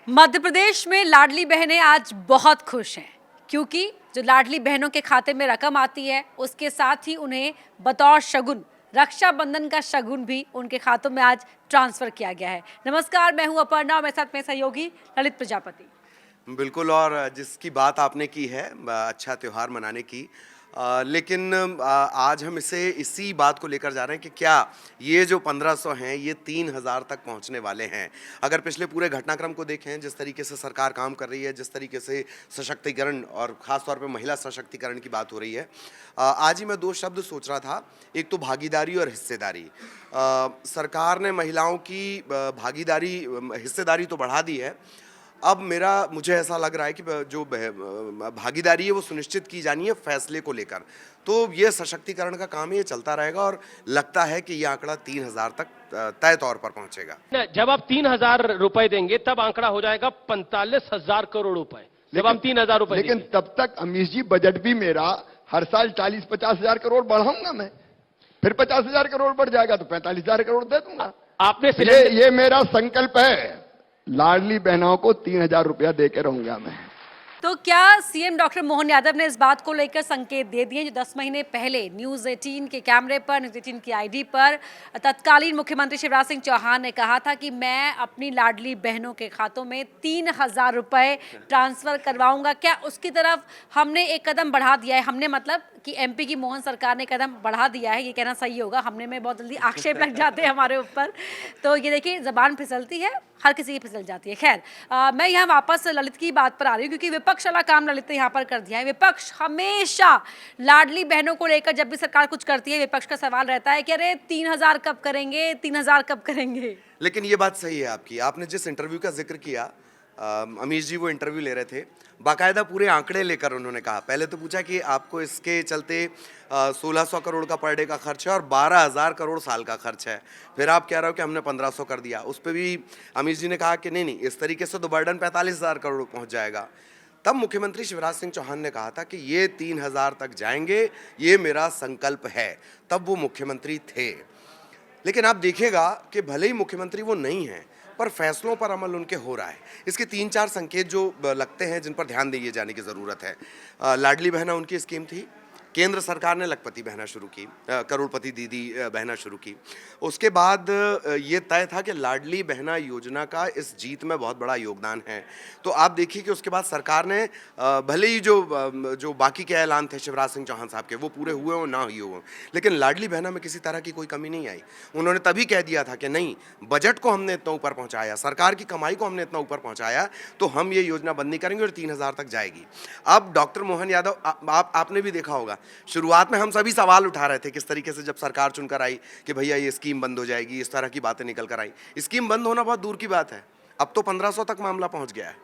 मध्य प्रदेश में लाडली बहनें आज बहुत खुश हैं क्योंकि जो लाडली बहनों के खाते में रकम आती है उसके साथ ही उन्हें बतौर शगुन रक्षाबंधन का शगुन भी उनके खातों में आज ट्रांसफर किया गया है। नमस्कार, मैं हूं अपर्णा और मेरे साथ मेरे सहयोगी ललित प्रजापति। बिल्कुल। और जिसकी बात आपने की है अच्छा त्यौहार मनाने की, लेकिन आज हम इसी बात को लेकर जा रहे हैं कि क्या ये जो 1500 हैं ये 3000 तक पहुंचने वाले हैं। अगर पिछले पूरे घटनाक्रम को देखें, जिस तरीके से सरकार काम कर रही है, जिस तरीके से सशक्तिकरण और ख़ास तौर पे महिला सशक्तिकरण की बात हो रही है, आज ही मैं दो शब्द सोच रहा था। एक तो भागीदारी और हिस्सेदारी। सरकार ने महिलाओं की भागीदारी हिस्सेदारी तो बढ़ा दी है। अब मुझे ऐसा लग रहा है कि जो भागीदारी है वो सुनिश्चित की जानी है फैसले को लेकर। तो ये सशक्तिकरण का काम है, ये चलता रहेगा और लगता है कि ये आंकड़ा 3000 तक तय तौर पर पहुंचेगा। जब आप 3000 रुपए देंगे तब आंकड़ा हो जाएगा 45,000 करोड़ रुपए। जब आप 3000 रुपए लेकिन तब तक अमीश जी बजट भी मेरा हर साल 40-50 हजार करोड़ बढ़ाऊंगा मैं, फिर 50 हजार करोड़ बढ़ जाएगा तो 45,000 करोड़ दे दूंगा। आपने ये मेरा संकल्प है। लाडली बहनों को 3,000 रुपया दे के रहूंगा मैं। तो क्या सीएम डॉक्टर मोहन यादव ने इस बात को लेकर संकेत दे दिए जो 10 महीने पहले न्यूज़ 18 के कैमरे पर, न्यूज़ 18 की आईडी पर तत्कालीन मुख्यमंत्री शिवराज सिंह चौहान ने कहा था कि मैं अपनी लाडली बहनों के खातों में 3000 रुपए ट्रांसफर करवाऊंगा। क्या उसकी तरफ हमने एक कदम बढ़ा दिया है? हमने मतलब कि एमपी की मोहन सरकार ने कदम बढ़ा दिया है, ये कहना सही होगा। हमने में बहुत जल्दी आक्षेप लग जाते हैं हमारे ऊपर। तो ये देखिए, जबान फिसलती है, हर किसी की फिसल जाती है। खैर, मैं यहाँ वापस ललित की बात पर आ रही हूँ क्योंकि विपक्ष वाला काम ललित ने यहाँ पर कर दिया है। विपक्ष हमेशा लाडली बहनों को लेकर जब भी सरकार कुछ करती है, विपक्ष का सवाल रहता है कि अरे 3000 कब करेंगे, 3000 कब करेंगे। लेकिन ये बात सही है आपकी। आपने जिस इंटरव्यू का जिक्र किया, अमीश जी वो इंटरव्यू ले रहे थे, बाकायदा पूरे आंकड़े लेकर उन्होंने कहा। पहले तो पूछा कि आपको इसके चलते 1600 करोड़ का पर डे का खर्च है और 12,000 करोड़ साल का खर्च है। फिर आप कह रहे हो कि हमने 1500 कर दिया। उस पर भी अमीश जी ने कहा कि नहीं, इस तरीके से तो बर्डन 45,000 करोड़ पहुंच जाएगा। तब मुख्यमंत्री शिवराज सिंह चौहान ने कहा था कि ये 3000 तक जाएंगे, ये मेरा संकल्प है। तब वो मुख्यमंत्री थे। लेकिन आप देखिएगा कि भले ही मुख्यमंत्री वो नहीं हैं, पर फैसलों पर अमल उनके हो रहा है। इसके 3-4 संकेत जो लगते हैं, जिन पर ध्यान दिए जाने की ज़रूरत है। लाडली बहना उनकी स्कीम थी। केंद्र सरकार ने लखपति बहना शुरू की, करोड़पति दीदी बहना शुरू की। उसके बाद ये तय था कि लाडली बहना योजना का इस जीत में बहुत बड़ा योगदान है। तो आप देखिए कि उसके बाद सरकार ने भले ही जो बाकी के ऐलान थे शिवराज सिंह चौहान साहब के, वो पूरे हुए हो ना हुए हो, लेकिन लाडली बहना में किसी तरह की कोई कमी नहीं आई। उन्होंने तभी कह दिया था कि नहीं, बजट को हमने इतना ऊपर पहुंचाया, सरकार की कमाई को हमने इतना ऊपर पहुंचाया, तो हम ये योजना बंद नहीं करेंगे और 3000 तक जाएगी। अब डॉक्टर मोहन यादव, आपने भी देखा होगा, शुरुआत में हम सभी सवाल उठा रहे थे किस तरीके से, जब सरकार चुनकर आई कि भैया ये स्कीम बंद हो जाएगी, इस तरह की बातें निकल कर आई। स्कीम बंद होना बहुत दूर की बात है, अब तो 1500 तक मामला पहुंच गया है।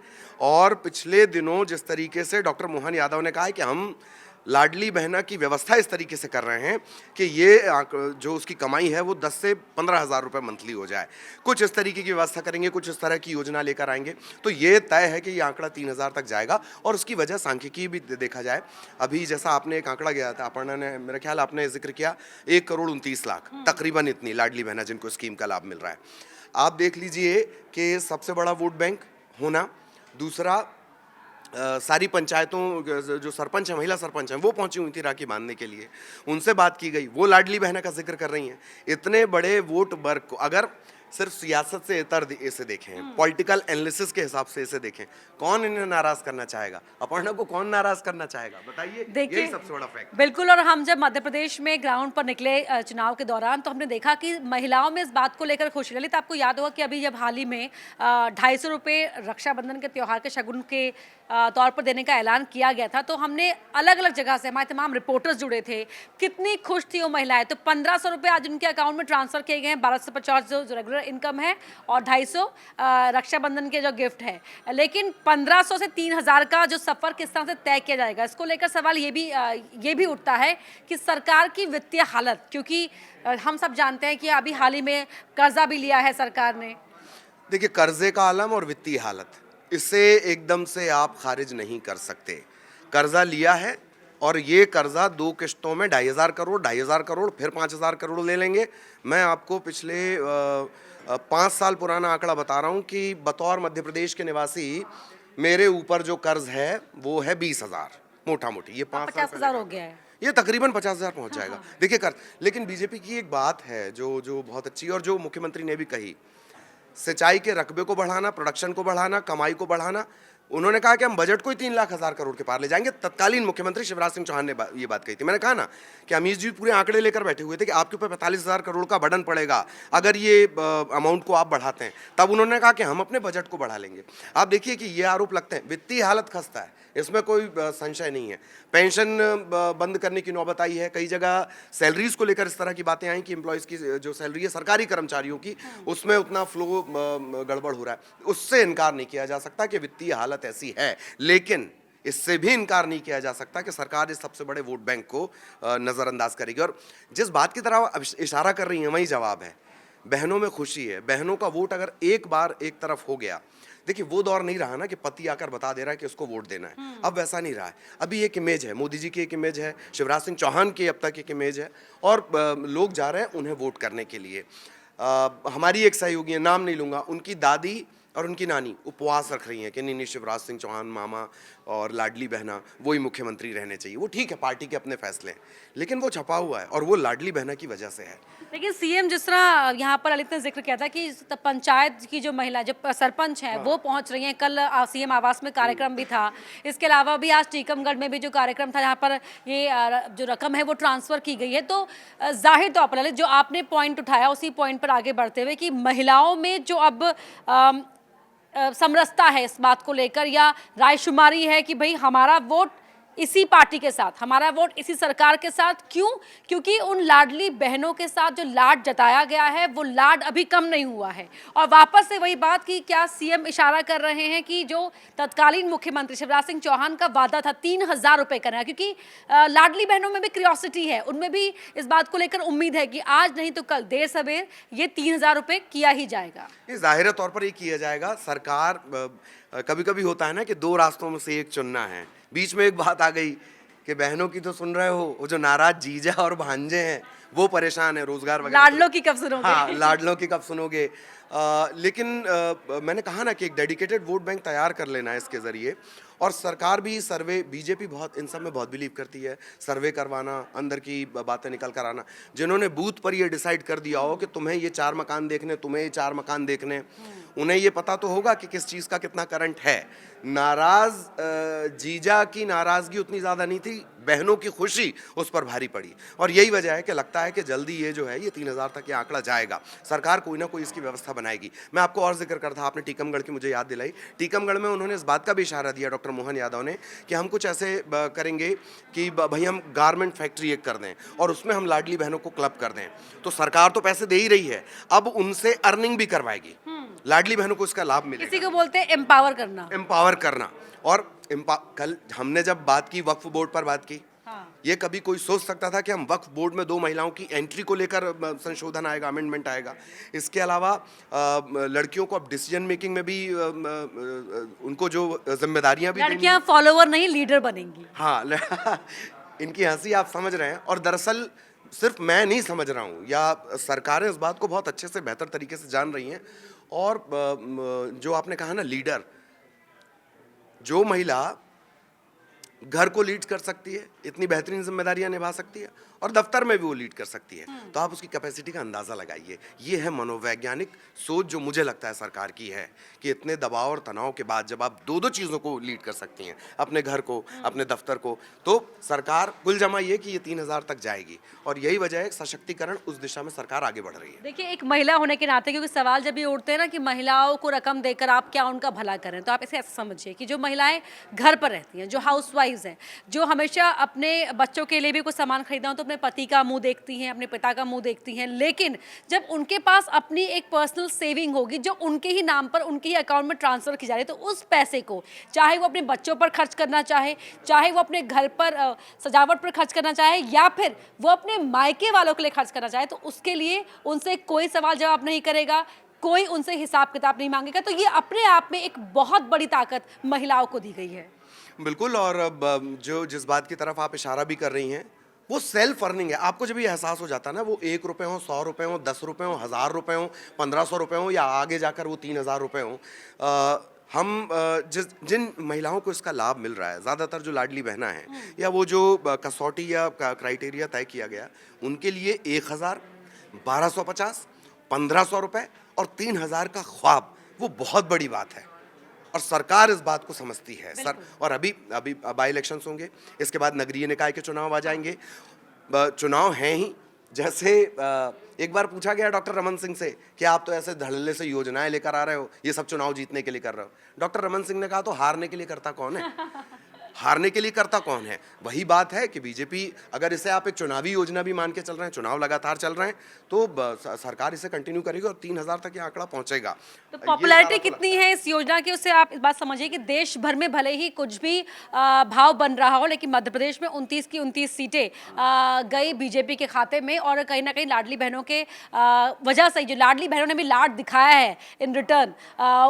और पिछले दिनों जिस तरीके से डॉक्टर मोहन यादव ने कहा है कि हम लाडली बहना की व्यवस्था इस तरीके से कर रहे हैं कि ये जो उसकी कमाई है वो 10 से 15,000 रुपये मंथली हो जाए, कुछ इस तरीके की व्यवस्था करेंगे, कुछ इस तरह की योजना लेकर आएंगे। तो ये तय है कि ये आंकड़ा 3000 तक जाएगा। और उसकी वजह सांख्यिकी भी देखा जाए, अभी जैसा आपने एक आंकड़ा गया था, अपर्णा ने, मेरा ख्याल आपने जिक्र किया, 1,29,00,000 तकरीबन इतनी लाडली बहना जिनको स्कीम का लाभ मिल रहा है। आप देख लीजिए कि सबसे बड़ा वोट बैंक होना, दूसरा सारी पंचायतों जो सरपंच हैं, महिला सरपंच हैं, वो पहुंची हुई थी राखी बांधने के लिए, उनसे बात की गई, वो लाडली बहना का जिक्र कर रही हैं। इतने बड़े वोट वर्ग को अगर सिर्फ सियासत से इतर इसे देखें, पॉलिटिकल एनालिसिस के हिसाब से इसे देखें, कौन इन्हें नाराज करना चाहेगा? अपर्णा को कौन नाराज करना चाहेगा, बताइए। यही सबसे बड़ा फैक्ट। बिल्कुल। और हम जब मध्य प्रदेश में ग्राउंड पर निकले चुनाव के दौरान, तो हमने देखा कि महिलाओं में इस बात को लेकर खुशी। ललित, आपको याद होगा कि अभी जब हाल ही में 250 रुपये रक्षाबंधन के त्यौहार के शगुन के तौर पर देने का ऐलान किया गया था, तो हमने अलग अलग जगह से, हमारे तमाम रिपोर्टर्स जुड़े थे, कितनी खुश थी वो महिलाएं। तो 1500 रुपये आज उनके अकाउंट में ट्रांसफर किए गए हैं, 1250 जो रेगुलर इनकम है और 250 रक्षाबंधन के जो गिफ्ट है। लेकिन 1500 से 3000 का जो सफर किस तरह से तय किया जाएगा, इसको लेकर सवाल ये भी उठता है कि सरकार की वित्तीय हालत, क्योंकि हम सब जानते हैं कि अभी हाल ही में कर्जा भी लिया है सरकार ने। देखिए, कर्जे का आलम और वित्तीय हालत, इसे एकदम से आप खारिज नहीं कर सकते। कर्जा लिया है और ये कर्जा 2 किश्तों में 2,500 करोड़, 2,500 करोड़, फिर 5,000 करोड़ ले लेंगे। मैं आपको पिछले 5 साल पुराना आंकड़ा बता रहा हूँ कि बतौर मध्य प्रदेश के निवासी मेरे ऊपर जो कर्ज है वो है 20,000 मोटा मोटी। ये 5 साल 50,000 हो गया है। ये तकरीबन 50,000 पहुंच जाएगा। देखिए कर, लेकिन बीजेपी की एक बात है जो बहुत अच्छी है और जो मुख्यमंत्री ने भी कही, सिंचाई के रकबे को बढ़ाना, प्रोडक्शन को बढ़ाना, कमाई को बढ़ाना। उन्होंने कहा कि हम बजट को ही 3,00,000 करोड़ के पार ले जाएंगे। तत्कालीन मुख्यमंत्री शिवराज सिंह चौहान ने ये बात कही थी। मैंने कहा ना कि अमीश जी पूरे आंकड़े लेकर बैठे हुए थे कि आपके ऊपर 45,000 करोड़ का बर्डन पड़ेगा अगर ये अमाउंट को आप बढ़ाते हैं। तब उन्होंने कहा कि हम अपने बजट को बढ़ा लेंगे। आप देखिए कि ये आरोप लगते हैं, वित्तीय हालत खस्ता है, इसमें कोई संशय नहीं है। पेंशन बंद करने की नौबत आई है, कई जगह सैलरीज को लेकर इस तरह की बातें आई कि एम्प्लॉयज़ की जो सैलरी है सरकारी कर्मचारियों की, उसमें उतना फ्लो गड़बड़ हो रहा है। उससे इनकार नहीं किया जा सकता कि वित्तीय हालत ऐसी है, लेकिन इससे भी इनकार नहीं किया जा सकता कि सरकार इस सबसे बड़े वोट बैंक को नज़रअंदाज करेगी। और जिस बात की तरफ अब इशारा कर रही है वही जवाब है। बहनों में खुशी है, बहनों का वोट अगर एक बार एक तरफ हो गया, देखिए वो दौर नहीं रहा ना कि पति आकर बता दे रहा है कि उसको वोट देना है। अब वैसा नहीं रहा है। अभी एक इमेज है, मोदी जी की एक इमेज है, शिवराज सिंह चौहान की अब तक एक इमेज है, और लोग जा रहे हैं उन्हें वोट करने के लिए। हमारी एक सहयोगी है, नाम नहीं लूँगा, उनकी दादी और उनकी नानी उपवास रख रही हैं कि नहीं शिवराज सिंह चौहान मामा और लाडली बहना वही मुख्यमंत्री रहने चाहिए। वो ठीक है, पार्टी के अपने फैसले हैं, लेकिन वो छपा हुआ है और वो लाडली बहना की वजह से है। लेकिन सीएम जिस तरह यहाँ पर ललित ने जिक्र किया था कि पंचायत की जो महिला जो सरपंच है वो पहुंच रही हैं, कल सीएम आवास में कार्यक्रम भी था। इसके अलावा भी आज टीकमगढ़ में भी जो कार्यक्रम था जहाँ पर ये जो रकम है वो ट्रांसफर की गई है। तो जाहिर तौर पर ललित जो आपने पॉइंट उठाया उसी पॉइंट पर आगे बढ़ते हुए कि महिलाओं में जो अब समरसता है इस बात को लेकर या रायशुमारी है कि भाई हमारा वोट इसी पार्टी के साथ, हमारा वोट इसी सरकार के साथ, क्यों? क्योंकि उन लाडली बहनों के साथ जो लाड जताया गया है वो लाड अभी कम नहीं हुआ है। और वापस से वही बात कि क्या सीएम इशारा कर रहे हैं कि जो तत्कालीन मुख्यमंत्री शिवराज सिंह चौहान का वादा था 3,000 रुपये करना, क्योंकि लाडली बहनों में भी क्यूरियोसिटी है, उनमें भी इस बात को लेकर उम्मीद है कि आज नहीं तो कल देर सवेर ये 3,000 रुपये किया ही जाएगा। ये जाहिर तौर पर ये किया जाएगा। सरकार कभी कभी होता है ना कि दो रास्तों में से एक चुनना है। बीच में एक बात आ गई कि बहनों की तो सुन रहे हो, वो जो नाराज जीजा और भांजे हैं वो परेशान है, रोजगार वगैरह। लाडलों की कब सुनोगे? हाँ, लाडलों की कब सुनोगे। लेकिन मैंने कहा ना कि एक डेडिकेटेड वोट बैंक तैयार कर लेना है इसके ज़रिए। और सरकार भी सर्वे, बीजेपी बहुत इन सब में बहुत बिलीव करती है, सर्वे करवाना, अंदर की बातें निकल कर आना। जिन्होंने बूथ पर ये डिसाइड कर दिया हो कि तुम्हें ये 4 मकान देखने, तुम्हें ये 4 मकान देखने, उन्हें ये पता तो होगा कि किस चीज़ का कितना करंट है। नाराज जीजा की नाराज़गी उतनी ज़्यादा नहीं थी, बहनों की खुशी उस पर भारी पड़ी। और यही वजह है कि लगता है कि जल्दी ये जो है ये 3,000 तक ये आंकड़ा जाएगा। सरकार कोई ना कोई इसकी व्यवस्था बनाएगी। मैं आपको और जिक्र करता, आपने टीकमगढ़ की मुझे याद दिलाई। टीकमगढ़ में उन्होंने इस बात का भी इशारा दिया डॉक्टर मोहन यादव ने कि हम कुछ ऐसे करेंगे कि भाई हम गारमेंट फैक्ट्री एक कर दें और उसमें हम लाडली बहनों को क्लब कर दें। तो सरकार तो पैसे दे ही रही है, अब उनसे अर्निंग भी करवाएगी, लाडली बहनों को इसका लाभ मिलेगा। किसी को बोलते हैं एम्पावर करना, एम्पावर करना। और कल हमने जब बात की वक्फ बोर्ड पर बात की, ये कभी कोई सोच सकता था कि हम वक्फ बोर्ड में 2 महिलाओं की एंट्री को लेकर संशोधन आएगा, अमेंडमेंट आएगा। इसके अलावा लड़कियों को अब डिसीजन मेकिंग में भी उनको जो जिम्मेदारियां भी लड़कियां फॉलोवर नहीं लीडर बनेंगी। हाँ इनकी हंसी आप समझ रहे हैं। और दरअसल सिर्फ मैं नहीं समझ रहा हूँ, या सरकारें इस बात को बहुत अच्छे से बेहतर तरीके से जान रही हैं। और जो आपने कहा ना लीडर, जो महिला घर को लीड कर सकती है, इतनी बेहतरीन जिम्मेदारियां निभा सकती है और दफ्तर में भी वो लीड कर सकती है, तो आप उसकी कैपेसिटी का अंदाज़ा लगाइए। ये है मनोवैज्ञानिक सोच जो मुझे लगता है सरकार की है कि इतने दबाव और तनाव के बाद जब आप 2 चीज़ों को लीड कर सकती हैं, अपने घर को, अपने दफ्तर को, तो सरकार कुल जमा ये कि ये 3,000 तक जाएगी। और यही वजह है सशक्तिकरण, उस दिशा में सरकार आगे बढ़ रही है। देखिए, एक महिला होने के नाते, क्योंकि सवाल जब ये उठते हैं ना कि महिलाओं को रकम देकर आप क्या उनका भला करें, तो आप इसे ऐसा समझिए कि जो महिलाएं घर पर रहती हैं, जो हाउसवाइफ्स हैं, जो हमेशा अपने बच्चों के लिए भी कुछ सामान खरीदना हो तो अपने पति का मुंह देखती हैं, अपने पिता का मुंह देखती हैं, लेकिन जब उनके पास अपनी एक पर्सनल सेविंग होगी जो उनके ही नाम पर उनके ही अकाउंट में ट्रांसफर की जा रही है, तो उस पैसे को चाहे वो अपने बच्चों पर खर्च करना चाहे, चाहे वो अपने घर पर सजावट पर खर्च करना चाहे, या फिर वो अपने मायके वालों के लिए खर्च करना चाहे, तो उसके लिए उनसे कोई सवाल जवाब नहीं करेगा, कोई उनसे हिसाब किताब नहीं मांगेगा। तो ये अपने आप में एक बहुत बड़ी ताकत महिलाओं को दी गई है। बिल्कुल। और अब जो जिस बात की तरफ आप इशारा भी कर रही हैं वो सेल्फ अर्निंग है। आपको जब ये एहसास हो जाता है ना, वो 1 रुपए हो, 100 रुपए हो, 10 रुपए हो, 1000 रुपए हो, 1500 रुपए हो, या आगे जाकर वो 3000 रुपए हो, जिन महिलाओं को इसका लाभ मिल रहा है, ज़्यादातर जो लाडली बहना है, या वो जो कसौटी या क्राइटेरिया तय किया गया, उनके लिए 1000, 1250, 1500 रुपए और 3000 का ख्वाब, वो बहुत बड़ी बात है। और सरकार इस बात को समझती है सर। और अभी अभी बाई इलेक्शंस होंगे, इसके बाद नगरीय निकाय के चुनाव आ जाएंगे, चुनाव हैं ही। जैसे एक बार पूछा गया डॉक्टर रमन सिंह से कि आप तो ऐसे धड़ल्ले से योजनाएं लेकर आ रहे हो, ये सब चुनाव जीतने के लिए कर रहे हो। डॉक्टर रमन सिंह ने कहा तो हारने के लिए करता कौन है? हारने के लिए करता कौन है? वही बात है कि बीजेपी, अगर इसे आप एक चुनावी योजना भी मान के चल रहे हैं, चुनाव लगातार चल रहे हैं, तो सरकार इसे कंटिन्यू करेगी और 3000 तक ये आंकड़ा पहुंचेगा। तो पॉपुलैरिटी कितनी है इस योजना की, उससे आप इस बात समझिए कि देश भर में भले ही कुछ भी भाव बन रहा हो, लेकिन मध्य प्रदेश में 29 की 29 सीटें गई बीजेपी के खाते में। और कहीं ना कहीं लाडली बहनों के वजह से, जो लाडली बहनों ने भी लाड दिखाया है इन रिटर्न,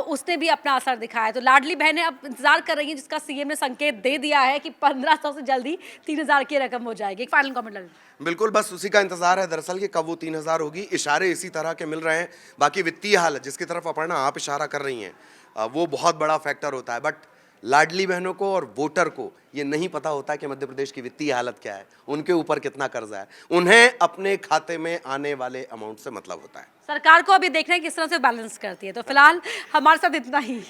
उसने भी अपना असर दिखाया है। तो लाडली बहनें अब इंतजार कर रही हैं, जिसका सीएम ने संकेत दे दिया है कि 1500 से जल्दी 3000 की रकम हो जाएगी। एक फाइनल कमेंट। बिल्कुल, बस उसी का इंतजार है दरअसल कि कब वो 3000 होगी। इशारे इसी तरह के मिल रहे हैं। बाकी वित्तीय हालत, जिसकी तरफ अपर्णा आप इशारा कर रही हैं, वो बहुत बड़ा फैक्टर होता है। बट लाडली बहनों को और वोटर को ये नहीं पता होता कि मध्य प्रदेश की वित्तीय हालत क्या है, उनके ऊपर कितना कर्जा है। उन्हें अपने खाते में आने वाले अमाउंट से मतलब होता है। सरकार को अभी देखना है किस तरह से बैलेंस करती है। तो फिलहाल हमारे साथ इतना ही।